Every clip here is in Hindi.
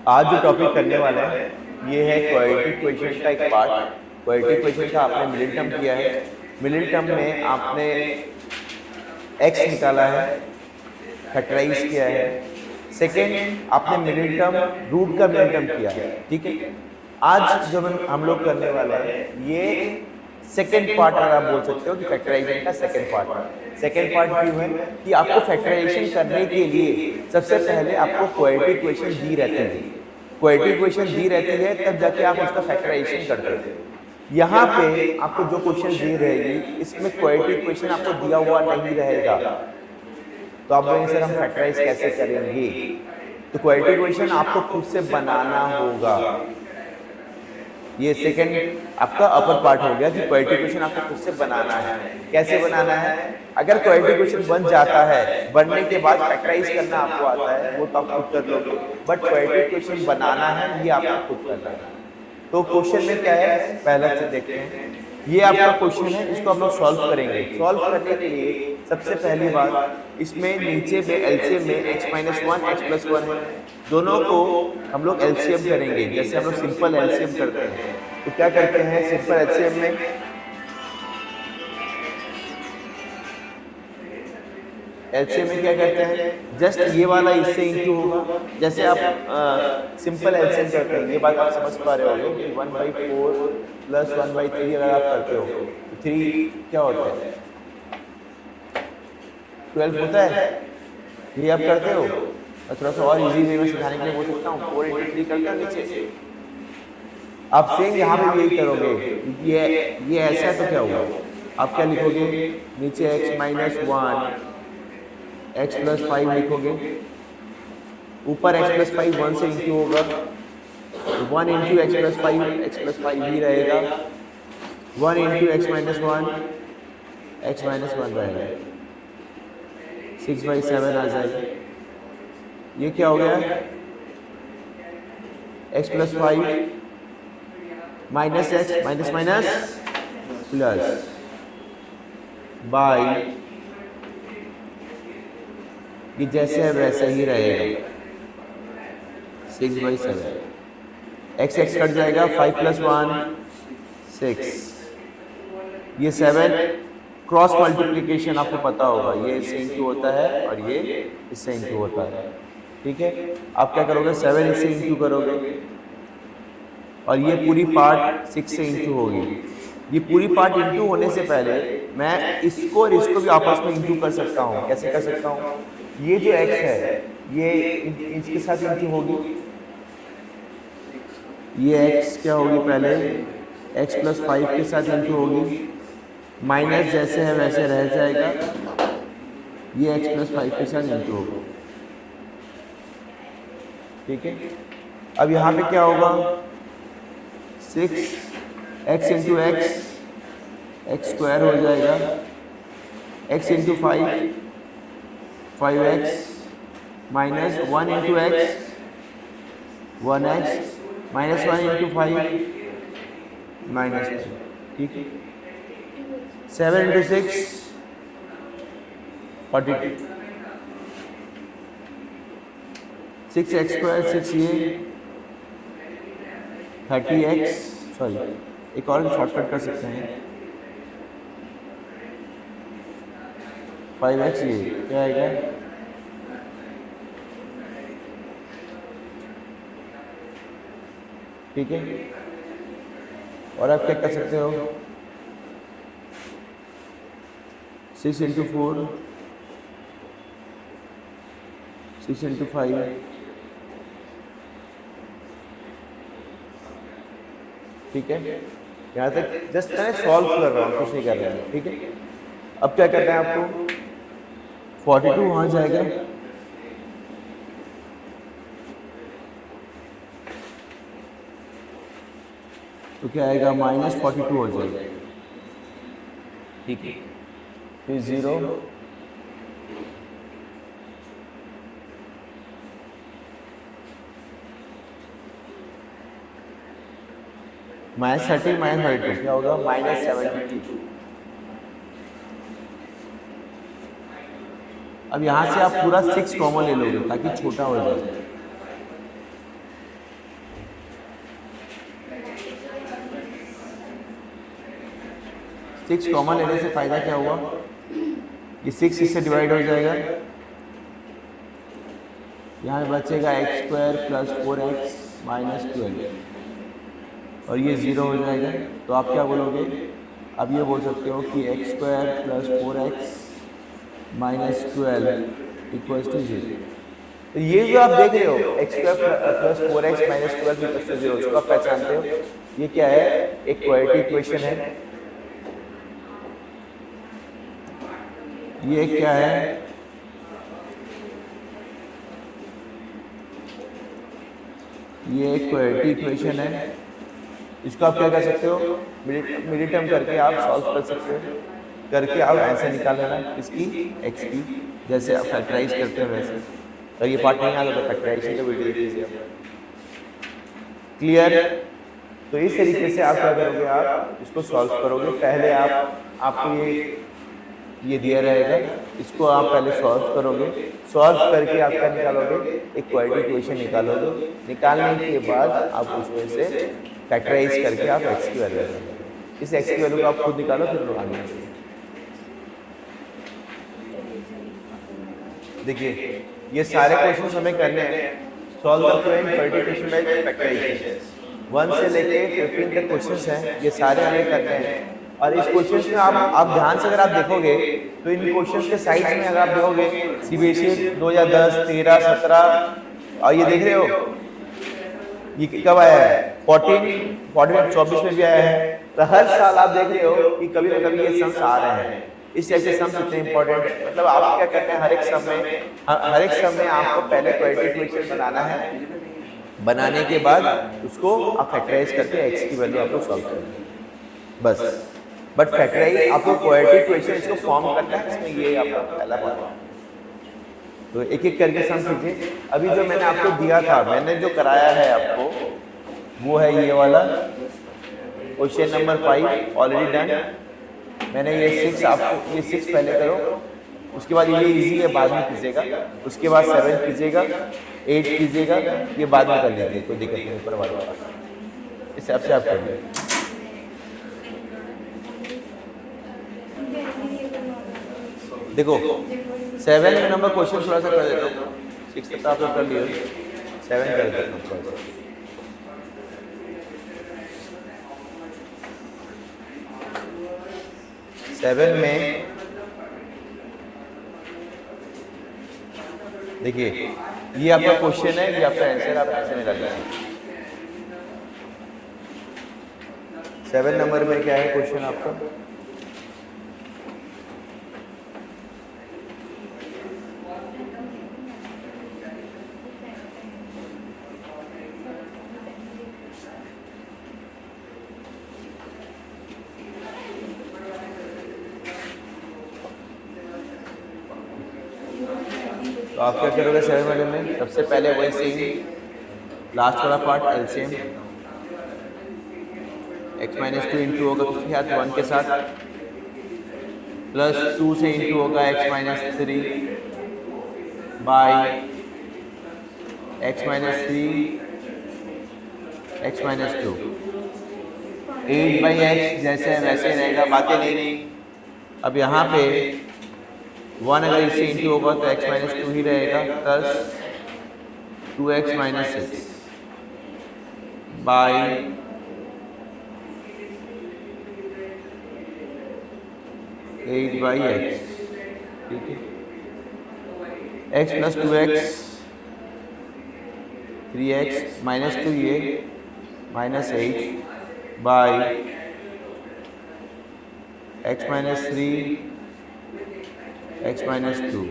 आज जो टॉपिक करने वाले हैं ये है क्वाड्रेटिक इक्वेशन का एक पार्ट। क्वाड्रेटिक इक्वेशन का आपने मिडिल टर्म किया है। मिडिल टर्म में आपने x निकाला है, फैक्टराइज किया है। सेकेंड, आपने मिडिल टर्म रूट का मिडिल टर्म किया है। ठीक है, आज जो हम लोग करने वाले हैं ये सेकेंड पार्ट अगर आप बोल सकते हो कि फैक्टराइजेशन का सेकेंड पार्ट। सेकेंड पार्ट क्यों है कि आपको फैक्टराइजेशन करने के लिए सबसे पहले आपको क्वाड्रेटिक इक्वेशन दी रहती है। क्वाड्रेटिक इक्वेशन दी रहती है तब जाके आप उसका फैक्टराइजेशन करते हो। यहाँ पे आपको जो क्वेश्चन दी रहेगी इसमें क्वाड्रेटिक इक्वेशन आपको दिया हुआ नहीं रहेगा, तो आप बोलेंगे सर हम फैक्टराइज कैसे करेंगे? तो क्वाड्रेटिक इक्वेशन आपको खुद से बनाना होगा। ये सेकंड आपका अपर पार्ट हो गया कि क्वाड्रेटिक इक्वेशन आपको खुद से बनाना है। कैसे बनाना है? अगर क्वाड्रेटिक इक्वेशन बन जाता है, बनने के बाद फैक्टराइज करना आपको आता है, वो तो आप खुद कर लोगे, बट क्वाड्रेटिक इक्वेशन बनाना है ये आपको खुद करना है। तो क्वेश्चन में क्या है पहले से देखते हैं। ये आपका क्वेश्चन है, इसको हम लोग सॉल्व करेंगे। सॉल्व करने के लिए सबसे पहली बात, इसमें नीचे में एलसीएम में x-1 x+1 है, दोनों को हम लोग एलसीएम करेंगे। जैसे हम लोग सिंपल एलसीएम करते हैं तो क्या करते हैं, सिंपल एलसीएम में क्या करते हैं, जस्ट ये वाला इससे इंटू होगा। जैसे आप सिंपल एलसीएम करते हैं, ये बात आप समझ पा रहे होंगे कि 1/4 + 1/3 अगर आप करते हो तो 3 क्या होता है, 12 होता है। ये आप करते हो, और थोड़ा सा और इजी वे में सिखाने के लिए बोल सकता हूँ 4 × 3 करते हैं नीचे। आप सेम यहाँ पे भी यही करोगे। ये ऐसा है तो क्या हुआ, आप क्या लिखोगे, नीचे x-1 x+5 लिखोगे, ऊपर x+5 1 से इंटू होगा, 1 × x+5 ही रहेगा, 1 × x-1 x-1 रहेगा, 6/7 आ जाएगा। ये क्या हो गया, x+5 -x प्लस बाई, ये जैसे है वैसे ही रहेगा, 6/7। x कट जाएगा, 5 + 1 6, ये 7 क्रॉस मल्टीप्लिकेशन आपको पता होगा, ये इससे इंटू होता है और ये इससे इंटू होता है। ठीक है, आप क्या करोगे, 7 इससे इंटू करोगे और ये पूरी पार्ट 6 से इंटू होगी। ये पूरी पार्ट इंटू होने से पहले मैं इसको और इसको भी आपस में इंटू कर सकता हूँ। कैसे कर सकता हूँ, ये जो x है ये इसके साथ इंटू होगी, ये x क्या होगी, पहले x+5 के साथ इंटू होगी, माइनस जैसे है वैसे रह जाएगा, ये x+5 के साथ इंटू होगा। ठीक है, अब यहाँ पे क्या होगा, 6x × x स्क्वायर हो जाएगा, x × 5 5x minus 1 × x 1x minus 1 × 5 -1। ठीक है, 7 × 6 42, 6x² 6 ये 30x, सॉरी एक और शॉर्टकट कर सकते हैं, 5x ये क्या आएगा, ठीक है। और आप क्या कर सकते हो, 6 × 4 6 × 5 ठीक है। यहाँ तक जस्ट मैं सॉल्व कर रहा हूँ, कुछ नहीं कर रहा हूँ। ठीक है, अब क्या करना है आपको, 42 वहाँ जाएगा, तो क्या आएगा, -42 हो जाएगा। ठीक है, फिर 0 -30 -32 क्या होगा, -72। अब यहाँ से आप पूरा 6 कॉमन ले लोगे ताकि छोटा हो जाए। 6 कॉमन लेने से फ़ायदा क्या हुआ, ये 6 इससे डिवाइड हो जाएगा, यहाँ बचेगा x² + 4x - 12 और ये 0 हो जाएगा। तो आप क्या बोलोगे, अब ये बोल सकते हो कि x² + 4x - 12 = 0। तो ये जो आप देख रहे हो x² + 4x - 12 = 0, उसको आप पहचानते हो, ये क्या है, एक क्वाड्रेटिक इक्वेशन है। ये क्या है, ये एक क्वाड्रेटिक इक्वेशन है। इसको आप क्या कर सकते हो, मिडिल टर्म करके आप सॉल्व कर सकते हो, करके आप आंसर निकाल लेना इसकी x की, जैसे आप फैक्टराइज करते हो वैसे। और ये पार्ट नहीं आता तो फैक्टराइजेशन का वीडियो देख लीजिए आप। क्लियर। तो इस तरीके से आप क्या करोगे, आप इसको सॉल्व करोगे। पहले आपको ये दिया रहेगा, इसको आप पहले सॉल्व करोगे, सॉल्व करके आप क्या निकालोगे, एक क्वाड्रेटिक इक्वेशन निकालोगे। निकालने के बाद आप उसमें से फैक्टराइज करके आप x की वैल्यू निकालोगे। इस x की वैल्यू को आप खुद निकालो, फिर आगे देखिए ये सारे क्वेश्चन हमें करने हैं। Solve the following quadratic equation by factorisation. 1 से लेके 15 तक क्वेश्चंस हैं, ये सारे हमें करने हैं। और इस क्वेश्चंस में आप ध्यान से अगर आप देखोगे तो इन क्वेश्चंस के साइड्स में अगर आप देखोगे सीबीएसई 2010, 13, 17 और ये देख रहे हो ये कब आया है, 24 में भी आया है। तो हर साल आप देख रहे हो कि कभी ना कभी ये सम्स आ रहे हैं। इस टाइप से सम्स इतने इंपॉर्टेंट, मतलब आप क्या करते हैं, हर एक सम में आपको पहले क्वाड्रेटिक इक्वेशन बनाना है, बनाने के बाद उसको आप फैक्टराइज करके x की वैल्यू आपको सॉल्व करना है बस। बट फैक्टराइज आपको क्वाड्रेटिक इक्वेशन इसको फॉर्म करना है, इसमें ये आपका पहला पार्ट है। तो एक एक करके सम कीजिए। अभी जो मैंने आपको दिया था, मैंने जो कराया है आपको, वो है ये वाला क्वेश्चन नंबर 5 ऑलरेडी डन। मैंने ये 6 आपको, ये 6 पहले करो, उसके बाद ये इजी है, बाद में कीजिएगा। उसके बाद 7 कीजिएगा, 8 कीजिएगा, ये बाद में कर लीजिए, कोई दिक्कत नहीं, ऊपर वाला इस हिसाब से आप कर लीजिए। देखो 7 नंबर क्वेश्चन थोड़ा सा कर देता हूँ, 6 तक आप लोग कर लिए, 7 कर देता हूँ थोड़ा सा। सेवन में देखिए ये आपका क्वेश्चन है, ये आपका आंसर, आप आंसर में लगा। 7 नंबर में क्या है क्वेश्चन आपका, तो आप क्या करोगे 7 वाले में, सबसे पहले वही सेम लास्ट वाला पार्ट एलसीएम, x - 2 इंटू होगा किसके साथ, 1 के साथ, प्लस 2 से इंटू होगा x - 3 by x - 3 x - 2, 8/x जैसे वैसे रहेगा, बातें नहीं। अब यहाँ पे 1 अगर इससे इंटू होगा तो x - 2 ही रहेगा, प्लस 2x - 6 बाई 8/x, ठीक है। x + 2x 3x - 2 ये -8 by x - 3 x - 2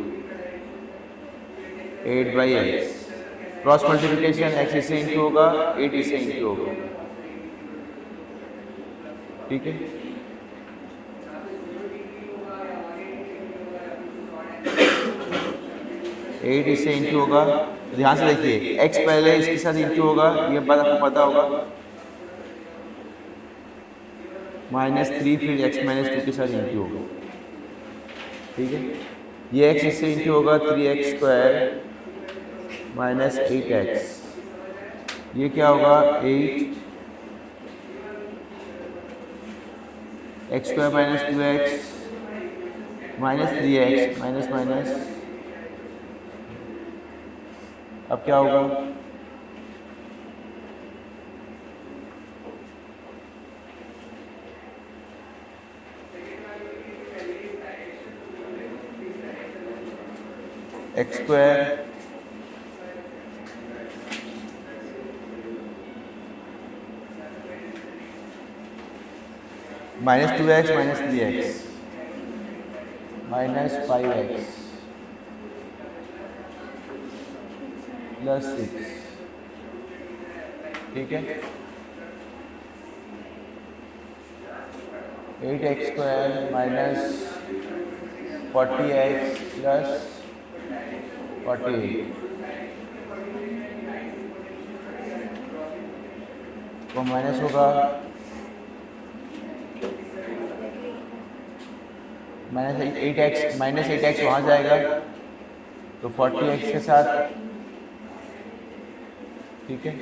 8/x, cross multiplication, x इससे इंटू होगा, 8 इससे इंटू होगा, ठीक है। एट इससे इंटू होगा, ध्यान से देखिए x पहले इसके साथ इंटू होगा, ये बात आपको पता होगा, -3 फिर x - 2 के साथ इंटू होगा, ठीक है। ये x इससे इंटू होगा, 3x² - 8x, ये क्या होगा, 8 x square minus 2x minus 3x minus minus, अब क्या होगा? X square minus 2x minus 3x minus 5x plus 6, ठीक है। 8x square minus 40x plus 48 वो माइनस होगा, माइनस 8x वहाँ जाएगा तो 40x के साथ, ठीक है,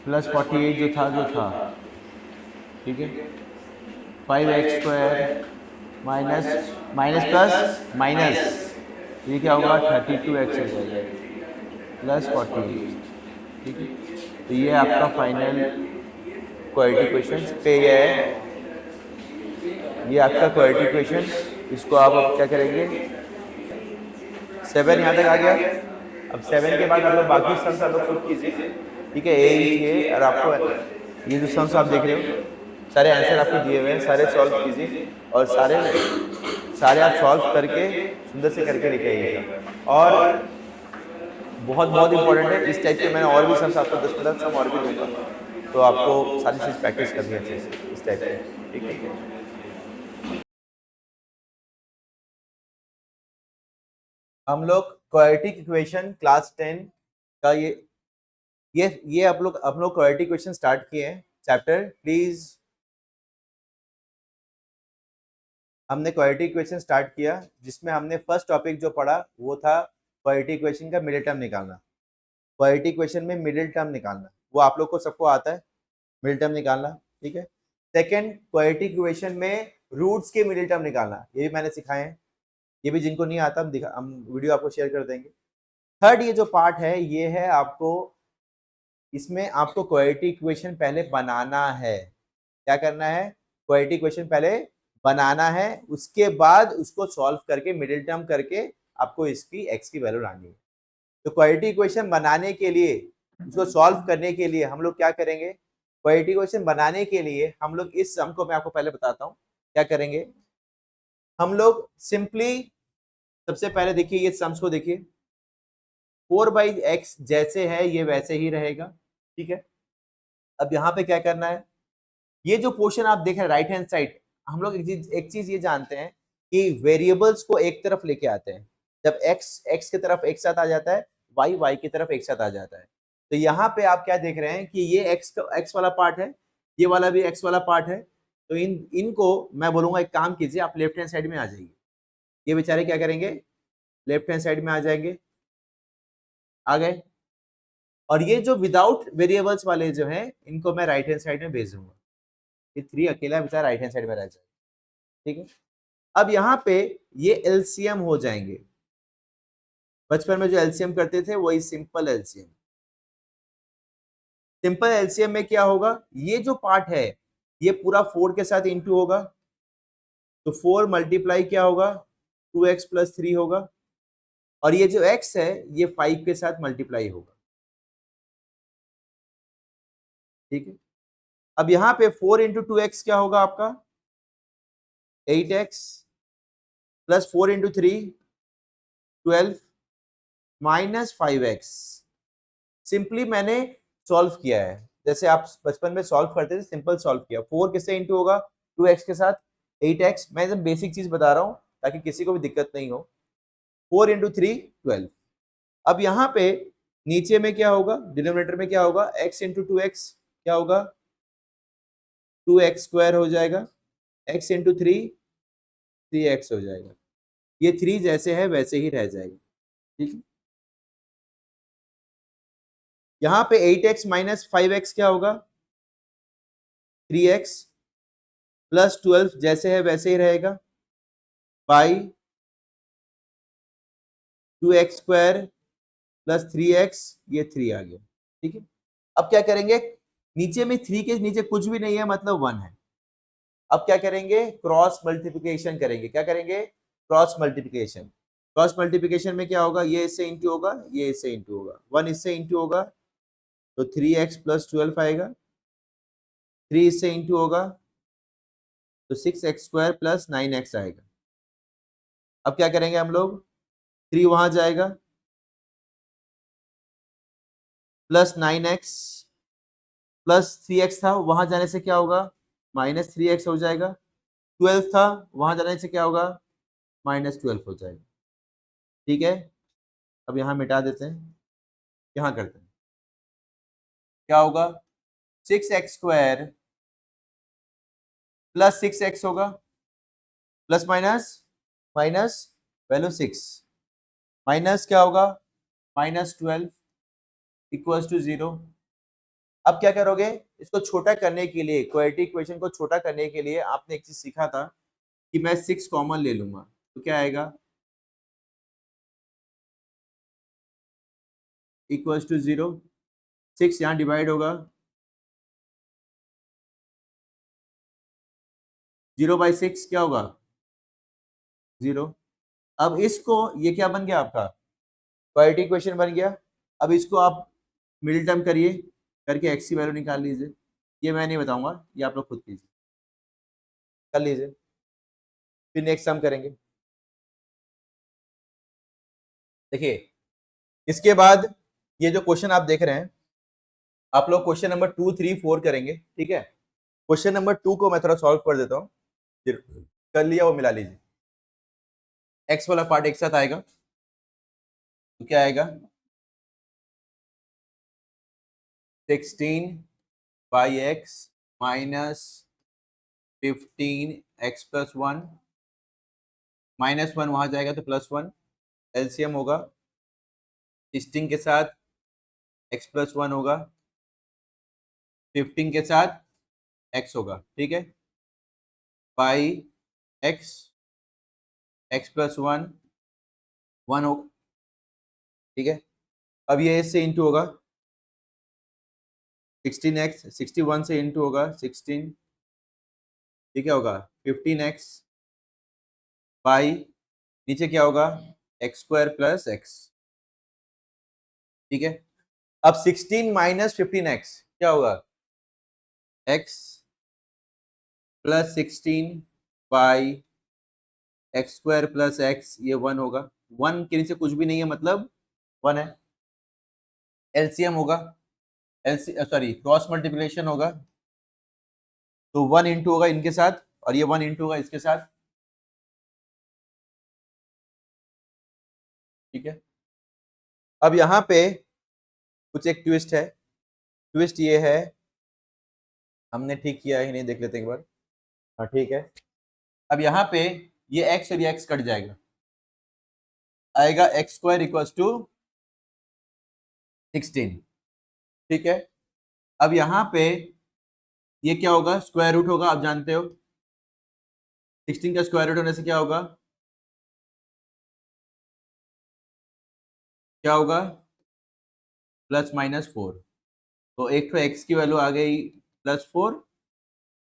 प्लस 48 जो था, ठीक है। 5x square minus minus plus minus, ये क्या होगा? 32x हो जाएगा प्लस 48, ठीक है। तो ये आपका फाइनल क्वाड्रेटिक क्वेश्चन पे है, ये आपका क्वाड्रेटिक क्वेश्चन। इसको आप अब क्या करेंगे? 7 यहाँ तक आ गया। अब 7 के बाद आप लोग बाकी सम्स आप लोग खुद कीजिए, ठीक है। ये और आपको ये जो सम्स आप देख रहे हो सारे आंसर आपको दिए हुए हैं, सारे सॉल्व कीजिए और सारे आप सॉल्व करके सुंदर से करके लेके आइएगा। और बहुत बहुत इंपॉर्टेंट है, इस टाइप के मैंने और भी सम्स आपको 10-15 सम और भी दूंगा, तो आपको सारी चीज़ प्रैक्टिस करनी है अच्छे से इस टाइप की, ठीक है। हम लोग क्वाड्रेटिक इक्वेशन क्लास 10 का ये आप लोग क्वाड्रेटिक इक्वेशन स्टार्ट किए हैं चैप्टर। प्लीज, हमने क्वाड्रेटिक इक्वेशन स्टार्ट किया जिसमें हमने फर्स्ट टॉपिक जो पढ़ा वो था क्वाड्रेटिक इक्वेशन का मिडिल टर्म निकालना। क्वाड्रेटिक इक्वेशन में मिडिल टर्म निकालना वो आप लोग को सबको आता है, मिडिल टर्म निकालना, ठीक है। सेकंड, क्वाड्रेटिक इक्वेशन में रूट्स के मिडिल टर्म निकालना, ये भी मैंने सिखाए हैं, ये भी जिनको नहीं आता हम वीडियो आपको शेयर कर देंगे। थर्ड, ये जो पार्ट है ये है आपको, इसमें आपको क्वाड्रेटिक इक्वेशन पहले बनाना है। क्या करना है? क्वाड्रेटिक इक्वेशन पहले बनाना है, उसके बाद उसको सॉल्व करके मिडिल टर्म करके आपको इसकी x की वैल्यू लानी है। तो क्वाड्रेटिक इक्वेशन बनाने के लिए, उसको सॉल्व करने के लिए हम लोग क्या करेंगे? क्वाड्रेटिक इक्वेशन बनाने के लिए हम लोग इस सम को मैं आपको पहले बताता हूँ क्या करेंगे। हम लोग सिंपली सबसे पहले देखिए ये सम्स को देखिए, 4/x जैसे है ये वैसे ही रहेगा, ठीक है। अब यहाँ पे क्या करना है? ये जो पोर्शन आप देख रहे हैं राइट हैंड साइड, हम लोग एक चीज ये जानते हैं कि वेरिएबल्स को एक तरफ लेके आते हैं। जब x की तरफ एक साथ आ जाता है, y की तरफ एक साथ आ जाता है। तो यहाँ पे आप क्या देख रहे हैं कि ये x वाला पार्ट है, ये वाला भी x वाला पार्ट है। तो इनको मैं बोलूंगा एक काम कीजिए, आप लेफ्ट हैंड साइड में आ जाइए। ये बेचारे क्या करेंगे? लेफ्ट हैंड साइड में आ जाएंगे, आ गए। और ये जो विदाउट वेरिएबल्स वाले जो हैं इनको मैं राइट हैंड साइड में भेज दूंगा। ये 3 अकेला बेचारा राइट हैंड साइड में रह जाए, ठीक है। अब यहाँ पे ये एलसीएम हो जाएंगे। बचपन में जो एलसीएम करते थे वही सिंपल एलसीएम। सिंपल एलसीएम में क्या होगा? ये जो पार्ट है ये पूरा 4 के साथ इंटू होगा, तो 4 मल्टीप्लाई क्या होगा? 2x प्लस 3 होगा। और ये जो x है ये 5 के साथ मल्टीप्लाई होगा, ठीक है। अब यहाँ पे 4 इंटू 2x क्या होगा आपका? 8x plus 4 into 3 12 minus 5x। Simply मैंने सॉल्व किया है, जैसे आप बचपन में सॉल्व करते थे, सिंपल सॉल्व किया। 4 किससे इंटू होगा? 2x के साथ 8x। मैं एकदम बेसिक चीज बता रहा हूं ताकि किसी को भी दिक्कत नहीं हो। 4 इंटू 3 12। अब यहाँ पे नीचे में क्या होगा? डिनोमिनेटर में क्या होगा? x इंटू 2x क्या होगा? 2x स्क्वायर हो जाएगा, x इंटू 3 3x हो जाएगा। ये 3 जैसे है वैसे ही रह जाएगा, ठीक है। यहाँ पे 8x माइनस 5x क्या होगा? 3x प्लस 12 जैसे है वैसे ही रहेगा, बाई 2x² प्लस 3x, ये 3 आ गया। ठीक है, अब क्या करेंगे, नीचे में 3 के नीचे कुछ भी नहीं है मतलब 1 है। अब क्या करेंगे, क्रॉस मल्टीप्लिकेशन करेंगे। क्या करेंगे, क्रॉस मल्टीप्लिकेशन। क्रॉस मल्टीप्लिकेशन में क्या होगा, ये इससे इंटू होगा, ये इससे इंटू होगा, 1 इससे इंटू होगा तो 3x प्लस 12 आएगा, 3 इससे इंटू होगा तो 6x² प्लस 9x आएगा। अब क्या करेंगे हम लोग, 3 वहां जाएगा, प्लस 9x प्लस 3x था, वहां जाने से क्या होगा, माइनस 3x हो जाएगा। 12 था, वहां जाने से क्या होगा, -12 हो जाएगा। ठीक है, अब यहां मिटा देते हैं, यहां करते हैं, क्या होगा, 6x² प्लस 6x होगा, plus minus minus value 6, minus क्या होगा, -12 इक्वल्स टू 0। अब क्या करोगे, इसको छोटा करने के लिए, क्वाड्रेटिक इक्वेशन को छोटा करने के लिए आपने एक चीज सीखा था कि मैं 6 कॉमन ले लूंगा, तो क्या आएगा, इक्वल्स टू 0। 6 यहाँ डिवाइड होगा, 0/6 क्या होगा, 0। अब इसको, ये क्या बन गया आपका, क्वाड्रेटिक इक्वेशन बन गया। अब इसको आप मिडिल टर्म करिए, करके एक्स की वैल्यू निकाल लीजिए। ये मैं नहीं बताऊंगा, ये आप लोग खुद कीजिए, कर लीजिए। फिर नेक्स्ट सम करेंगे। देखिए, इसके बाद ये जो क्वेश्चन आप देख रहे हैं, आप लोग क्वेश्चन नंबर 2, 3, 4 करेंगे। ठीक है, क्वेश्चन नंबर 2 को मैं थोड़ा सॉल्व कर देता हूँ, फिर कर लिया वो मिला लीजिए। एक्स वाला पार्ट एक साथ आएगा तो क्या आएगा, 16/x माइनस 15x प्लस 1, -1 वहां जाएगा तो +1, एलसीएम होगा 16 के साथ x प्लस 1 होगा, 15 के साथ x होगा। ठीक है, बाई x प्लस 1 1 होगा। ठीक है, अब ये इससे इंटू होगा, 16x 61 से इंटू होगा 16, ये क्या होगा, 15x बाई, नीचे क्या होगा, x² प्लस x। ठीक है, अब 16 माइनस 15x क्या होगा, x plus 16 by x² plus x, ये 1 होगा। 1 के नीचे कुछ भी नहीं है मतलब 1 है। एलसीएम होगा, एलसी सॉरी क्रॉस मल्टीप्लिकेशन होगा तो 1 इंटू होगा इनके साथ, और ये 1 इंटू होगा इसके साथ। ठीक है, अब यहाँ पे कुछ एक ट्विस्ट है, ट्विस्ट ये है, हमने ठीक किया है नहीं, देख लेते हैं एक बार। हाँ ठीक है, अब यहाँ पे ये x और ये x कट जाएगा, आएगा x² इक्वल्स टू 16। ठीक है, अब यहाँ पे ये क्या होगा, स्क्वायर रूट होगा, आप जानते हो 16 का स्क्वायर रूट होने से क्या होगा, क्या होगा, +-4। तो एक तो x की वैल्यू आ गई +4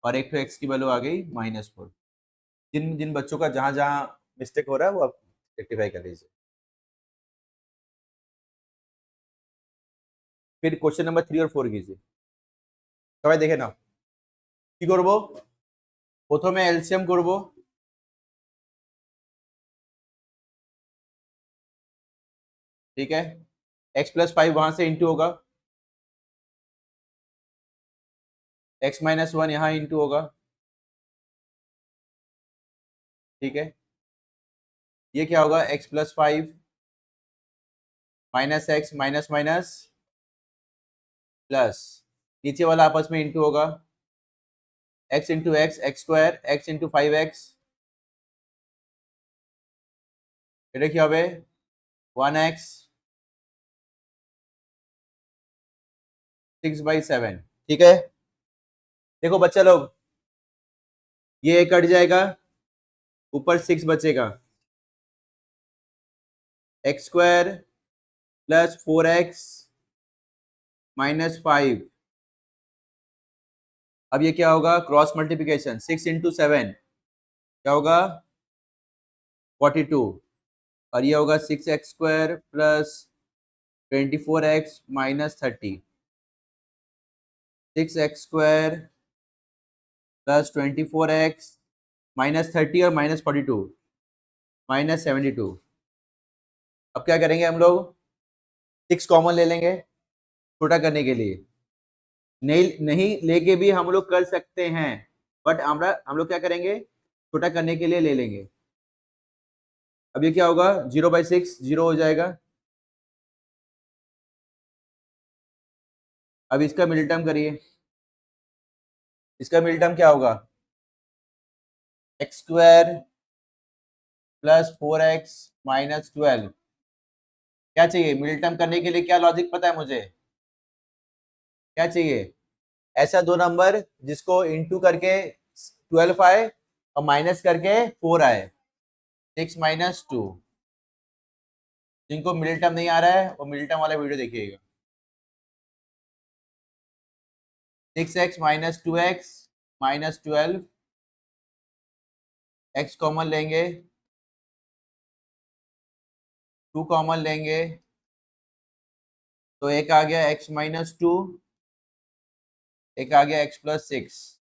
और एक तो x की वैल्यू आ गई -4। जिन जिन बच्चों का जहां जहां मिस्टेक हो रहा है वो आप रेक्टिफाई कर लीजिए। फिर क्वेश्चन नंबर 3 और 4 कीजिए। সবাই দেখে নাও কি করব, প্রথমে এলসিএম করব, ठीक है, x+5 वहां से इंटू होगा, x-1 यहाँ इंटू होगा। ठीक है, ये क्या होगा, x+5 minus x minus minus plus, नीचे वाला आपस में इंटू होगा, x into x x² x into 5x, এটা কি হবে 1x 6/7। ठीक है, देखो बच्चा लोग, ये कट जाएगा, ऊपर 6 बचेगा, x square plus 4x minus 5। अब ये क्या होगा, क्रॉस मल्टीप्लीकेशन, 6 into 7 क्या होगा, 42। और ये होगा 6x² plus 24x minus 30। 6x² plus 24x minus 30 और माइनस 42 माइनस 72। अब क्या करेंगे हम लोग, 6 कॉमन ले लेंगे छोटा करने के लिए। नहीं नहीं लेके भी हम लोग कर सकते हैं, बट हम लोग क्या करेंगे, छोटा करने के लिए ले लेंगे। अब ये क्या होगा, 0/6 जीरो हो जाएगा। अब इसका मिडिल टर्म करिए, इसका मिडिल टर्म क्या होगा, x² प्लस 4x माइनस 12। क्या चाहिए मिडिल टर्म करने के लिए, क्या लॉजिक पता है मुझे, क्या चाहिए, ऐसा दो नंबर जिसको इंटू करके 12 आए और माइनस करके 4 आए, 6 - 2। जिनको मिडिल टर्म नहीं आ रहा है वो मिडिल टर्म वाला वीडियो देखिएगा। 6x minus 2x minus 12, x common लेंगे, 2 कॉमन लेंगे, तो एक आ गया x - 2, एक आ गया x+6।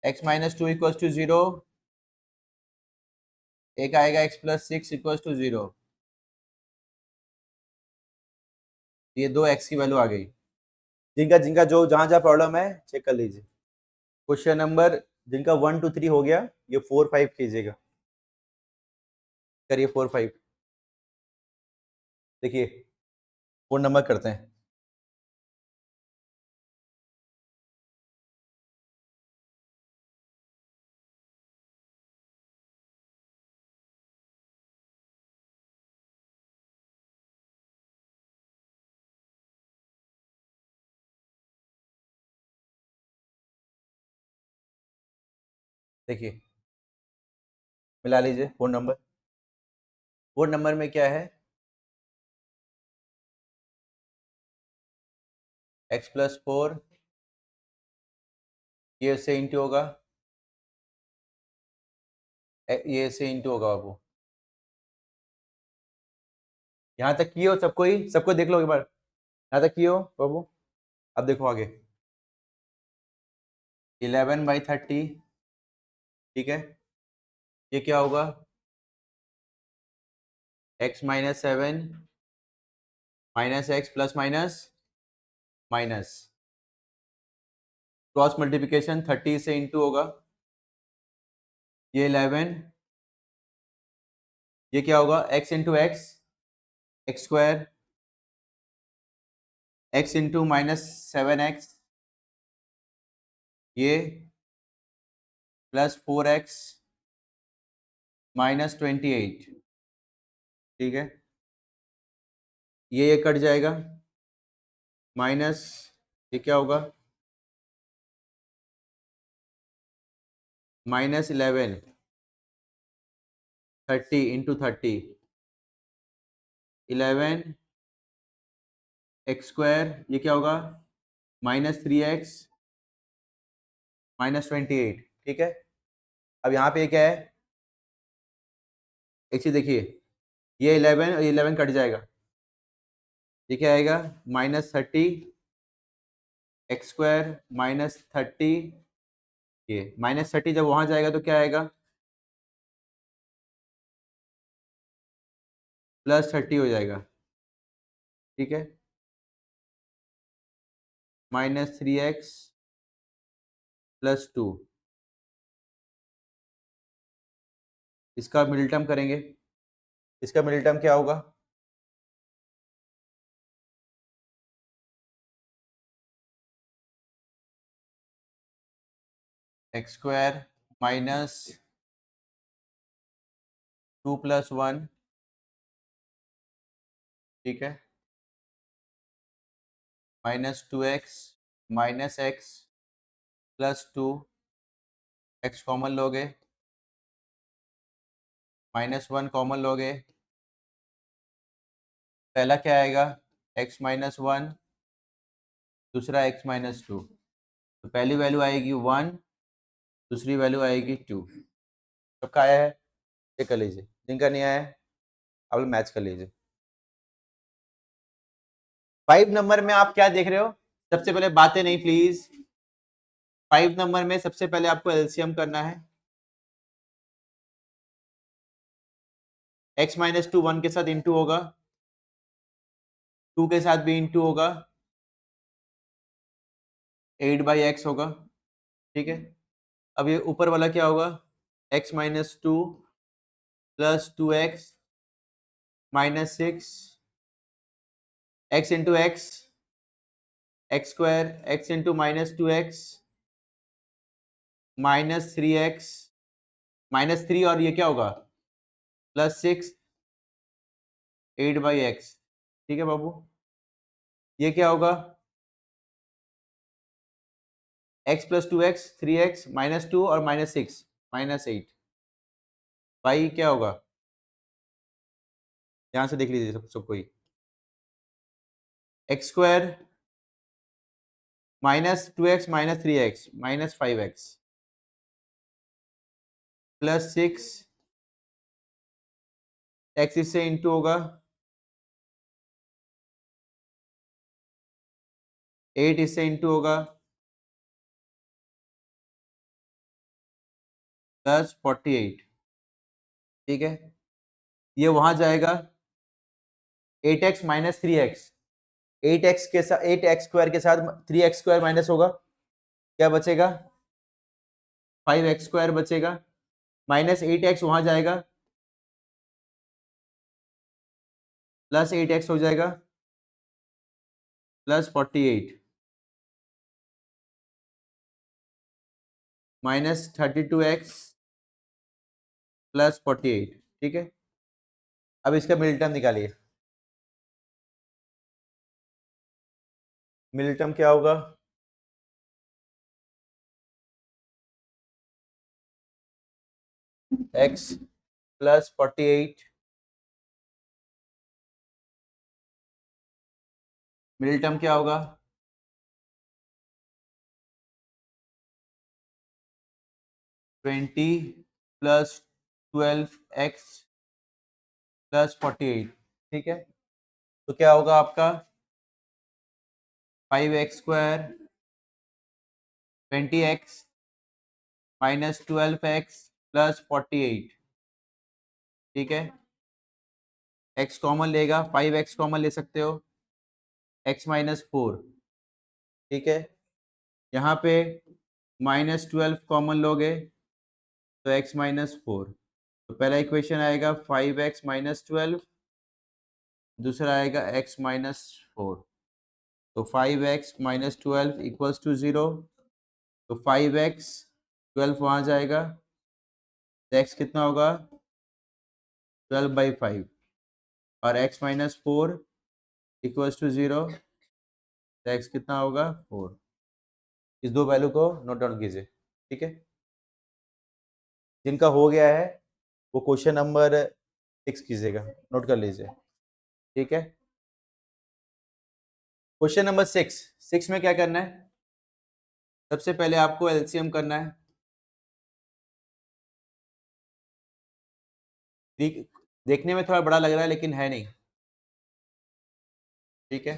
x - 2 इक्वल टू 0, एक आएगा x+6 इक्वल टू 0। ये दो x की वैल्यू आ गई। जिनका जिनका जो जहां जहां प्रॉब्लम है चेक कर लीजिए। क्वेश्चन नंबर जिनका 1 2 3 हो गया, ये 4 5 कीजिएगा, करिए 4 5। देखिए 4 नंबर करते हैं। देखिए मिला लीजिए 4 नंबर। 4 नंबर में क्या है, x+4, ये से इंटू होगा, ये से इंटू होगा बाबू। यहाँ तक किए हो सबको, ही सबको देख लो एक बार, यहाँ तक किए हो बाबू। अब देखो आगे, 11/30, ठीक है, ये क्या होगा, x - 7 minus x plus minus minus, cross multiplication 30 से इंटू होगा, ये 11, ये क्या होगा, x × x, x² x × -7x, ये प्लस 4x -28, ठीक है, ये कट जाएगा, माइनस, ये क्या होगा, -11, 30 × 30, 11x², ये क्या होगा, -3x -28, ठीक है। अब यहाँ पे क्या है, एक चीज देखिए, ये 11 और ये 11 कट जाएगा, ये क्या आएगा, -30x² -30, ये -30 जब वहां जाएगा तो क्या आएगा, +30 हो जाएगा, ठीक है, -3x +2। इसका मिडिल टर्म करेंगे, इसका मिडिल टर्म क्या होगा, x² -2 + 1, ठीक है, -2x -x +2 एक्स कॉमन लोगे, -1 कॉमन लोगे, पहला क्या आएगा, x-1, दूसरा x-2, तो पहली वैल्यू आएगी 1, दूसरी वैल्यू आएगी 2। सबका आया है, ये कर लीजिए, जिनका नहीं आया है आप मैच कर लीजिए। 5 नंबर में आप क्या देख रहे हो, सबसे पहले बातें नहीं प्लीज। 5 नंबर में सबसे पहले आपको एलसीएम करना है। x-2 1 के साथ इंटू होगा, 2 के साथ भी इंटू होगा, 8/x होगा, ठीक है। अब ये ऊपर वाला क्या होगा, x-2 plus 2x -6, x into x, x square, x into -2x -3x, -3 और ये क्या होगा +6, 8/x, ठीक है बाबू। ये क्या होगा, x + 2x 3x -2 और -6 -8, भाई क्या होगा, ध्यान से देख लीजिए सब कोई। x square -2x -3x -5x +6, x इससे इंटू होगा, 8 इससे इंटू होगा, +48, ठीक है। ये वहां जाएगा 8x -3x, 8x के साथ 8x स्क्वायर के साथ 3x स्क्वायर माइनस होगा, क्या बचेगा, 5x स्क्वायर बचेगा, -8x वहां जाएगा, +8x हो जाएगा, +48 -32x +48, ठीक है। अब इसका मिडिल टर्म निकालिए, मिडिल टर्म क्या होगा, x +48, मिडिल टर्म क्या होगा, 20 + 12x +48, ठीक है। तो क्या होगा आपका 5x स्क्वायर 20x -12x +48, ठीक है। x कॉमन लेगा, 5x कॉमन ले सकते हो, x -4, ठीक है। यहाँ पे -12 कॉमन लोगे तो x -4, तो पहला इक्वेशन आएगा 5x -12, दूसरा आएगा x -4, तो 5x -12 = 0, तो 5x 12 वहाँ जाएगा, तो x कितना होगा 12/5, और x -4 = 0, तो x कितना होगा 4। इस दो वैल्यू को नोट डाउन कीजिए, ठीक है। जिनका हो गया है वो क्वेश्चन नंबर 6 कीजिएगा, नोट कर लीजिए, ठीक है। क्वेश्चन नंबर 6 में क्या करना है, सबसे पहले आपको एलसीएम करना है। देखने में थोड़ा बड़ा लग रहा है लेकिन है नहीं, ठीक है,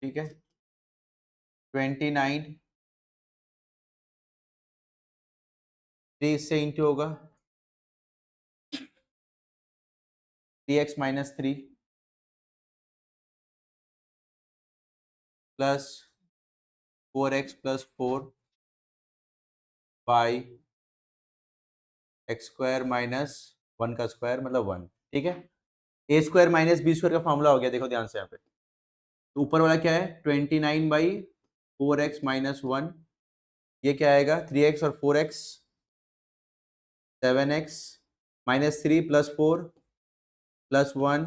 ठीक है। 29, 3 इससे इंटू होगा, 3x -3 plus 4x + 4 by x square -1 का स्क्वायर मतलब 1, ठीक है। a स्क्वायर -b स्क्वायर का फॉर्मूला हो गया, देखो ध्यान से यहाँ पे, तो ऊपर वाला क्या है 29/4x -1, ये क्या आएगा 3x और 4x 7x -3 + 4 + 1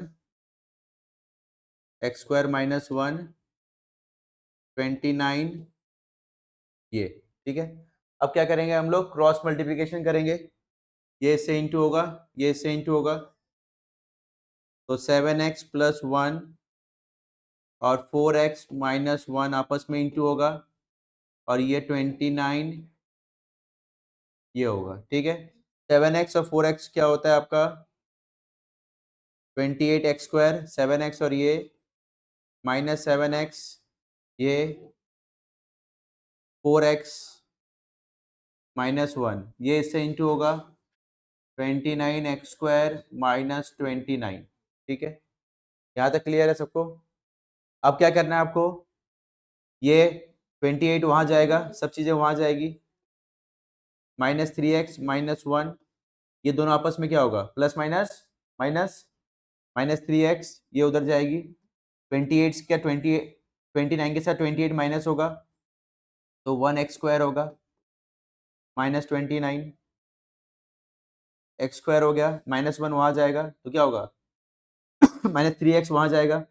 x स्क्वायर -1 29 ये, ठीक है। अब क्या करेंगे हम लोग, क्रॉस मल्टीप्लिकेशन करेंगे, ये इससे इंटू होगा, ये इससे इंटू होगा, तो 7x प्लस 1 और 4x माइनस 1 आपस में इंटू होगा, और ये 29 ये होगा, ठीक है। 7x और 4x क्या होता है आपका, 28x स्क्वायर, 7x और ये माइनस 7x, ये 4x माइनस 1, ये इससे इंटू होगा, 29x स्क्वायर माइनस 29, ठीक है। यहाँ तक क्लियर है सबको। अब क्या करना है आपको, ये 28 वहाँ जाएगा, सब चीज़ें वहाँ जाएगी, -3x माइनस 1, ये दोनों आपस में क्या होगा, प्लस माइनस माइनस, -3x ये उधर जाएगी, 28 क्या 29 के साथ 28 माइनस होगा, तो 1x स्क्वायर होगा, -29 एक्स स्क्वायर हो गया, -1 वहाँ जाएगा तो क्या होगा -3x वहाँ जाएगा,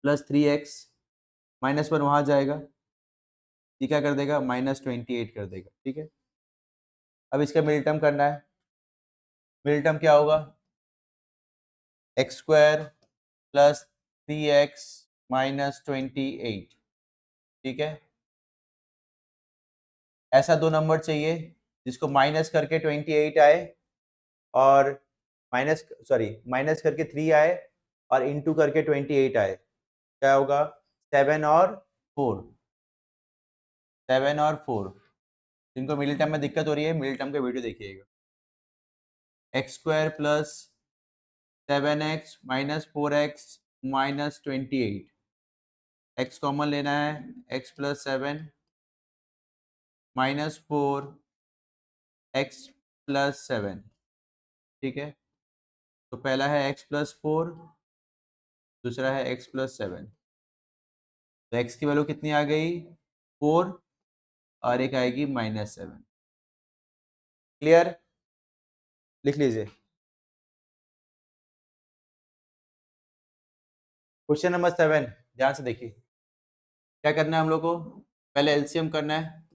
+3x, -1 वहाँ जाएगा, ये क्या कर देगा, -28 कर देगा, ठीक है। अब इसका मिडिल टर्म करना है, मिडिल टर्म क्या होगा, x square plus 3x minus 28, ठीक है। ऐसा दो नंबर चाहिए जिसको माइनस करके 28 आए, और माइनस करके 3 आए, और इंटू करके 28 आए, क्या होगा, 7 और 4, 7 और 4। जिनको मिडिल टर्म में दिक्कत हो रही है, मिडिल टर्म का वीडियो देखिएगा। X square plus 7x minus 4x minus 28, x common लेना है, x plus 7 minus 4x plus 7, ठीक है। तो पहला है x प्लस 4, दूसरा है x प्लस 7, तो x की वैल्यू कितनी आ गई, 4, और एक आएगी -7, क्लियर, लिख लीजिए। क्वेश्चन नंबर 7, ध्यान से देखिए, क्या करना है हम लोग को, पहले एलसीएम करना है,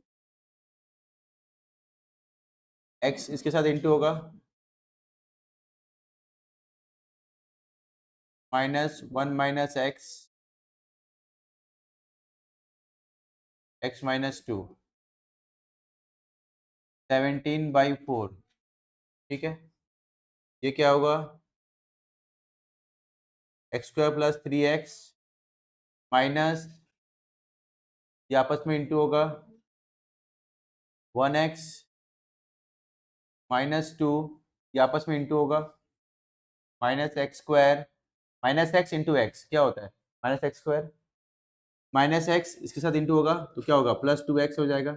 x इसके साथ इंटू होगा, -1 माइनस x माइनस 2, 17/4, ठीक है। ये क्या होगा, x square plus 3x minus, ये आपस में इंटू होगा, 1x माइनस 2, ये आपस में इंटू होगा, -x square, -x into x क्या होता है, -x स्क्वायर, -x इसके साथ इंटू होगा तो क्या होगा, +2x हो जाएगा,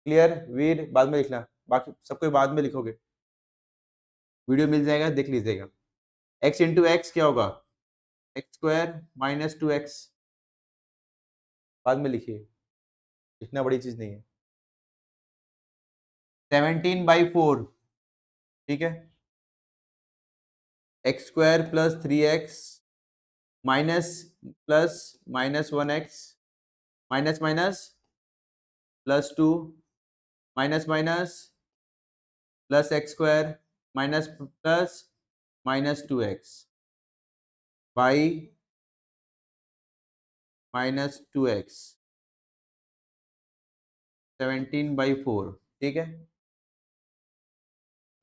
क्लियर वीर, बाद में लिखना, बाकी सबको बाद में लिखोगे, वीडियो मिल जाएगा देख लीजिएगा। x इंटू एक्स क्या होगा, एक्स स्क्वायर माइनस 2x, बाद में लिखिए, इतना बड़ी चीज नहीं है, 17/4, ठीक है। X square plus 3x minus plus -1x minus minus +2 minus minus plus x square minus plus -2x by -2x, 17/4, ठीक है।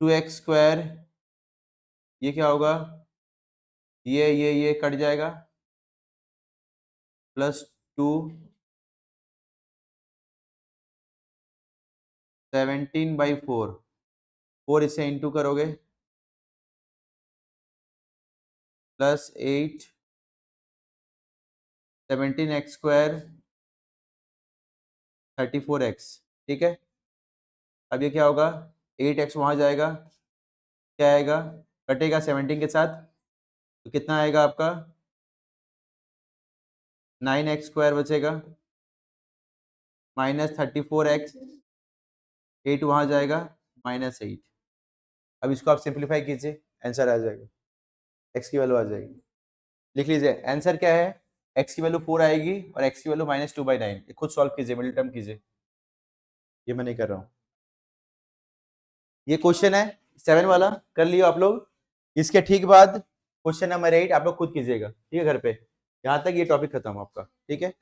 2x स्क्वायर, ये क्या होगा, ये कट जाएगा, +2 17/4, 4 इससे इंटू करोगे, +8 17x स्क्वायर 34x, ठीक है। अब ये क्या होगा, 8x वहाँ जाएगा, क्या आएगा, कटेगा 17 के साथ, तो कितना आएगा आपका, 9x स्क्वायर बचेगा, -34x, 8 वहाँ जाएगा, -8। अब इसको आप सिंप्लीफाई कीजिए, आंसर आ जाएगा, x की वैल्यू आ जाएगी, लिख लीजिए आंसर क्या है, x की वैल्यू 4 आएगी और x की वैल्यू -2/9। खुद सॉल्व कीजिए, मिडिल टर्म कीजिए, ये मैं नहीं कर रहा हूँ। ये क्वेश्चन है 7 वाला, कर लियो आप लोग। इसके ठीक बाद क्वेश्चन नंबर 8 आप लोग खुद कीजिएगा, ठीक है, घर पे। यहाँ तक ये टॉपिक खत्म आपका, ठीक है।